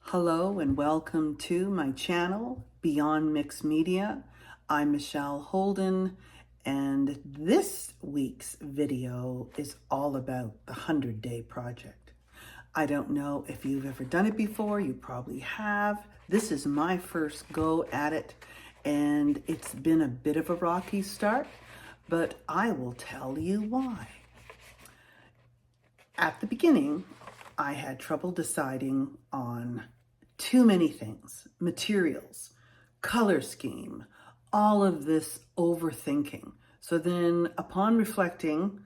Hello and welcome to my channel, Beyond Mixed Media. I'm Michelle Holden, and this week's video is all about the 100-Day Project. I don't know if you've ever done it before. You probably have. This is my first go at it, and it's been a bit of a rocky start, but I will tell you why. At the beginning, I had trouble deciding on too many things: materials, color scheme, all of this overthinking. So then, upon reflecting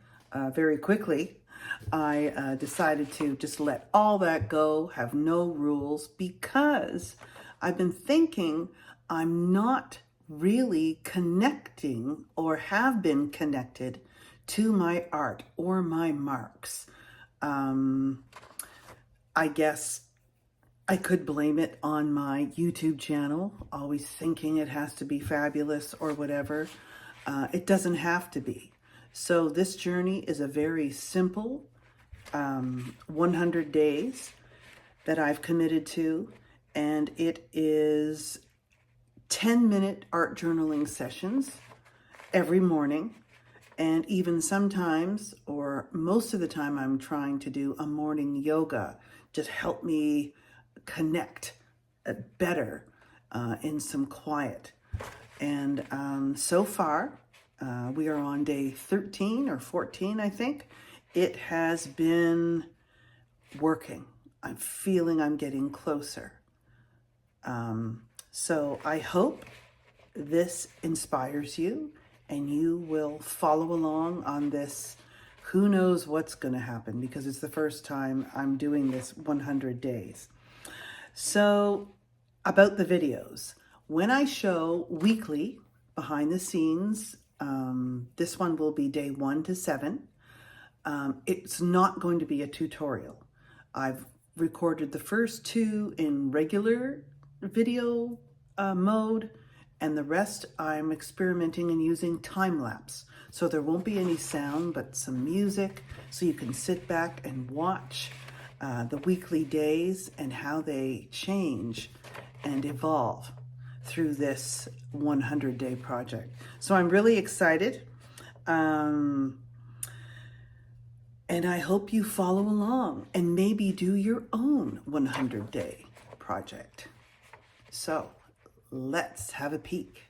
very quickly, I decided to just let all that go, have no rules, because I've been thinking I'm not really connecting or have been connected to my art or my marks. I guess I could blame it on my YouTube channel, always thinking it has to be fabulous or whatever. It doesn't have to be. So this journey is a very simple 100 days that I've committed to, and it is 10-minute art journaling sessions every morning. And even sometimes, or most of the time, I'm trying to do a morning yoga, just help me connect better in some quiet. And so far, we are on day 13 or 14, I think. It has been working. I'm feeling I'm getting closer. So I hope this inspires you and you will follow along on this. Who knows what's going to happen, because it's the first time I'm doing this 100 days. So about the videos, when I show weekly behind the scenes, this one will be day 1 to 7. It's not going to be a tutorial. I've recorded the first 2 in regular video mode, and the rest I'm experimenting and using time-lapse. So there won't be any sound, but some music, so you can sit back and watch the weekly days and how they change and evolve through this 100-day project. So I'm really excited. And I hope you follow along and maybe do your own 100-day project. So let's have a peek.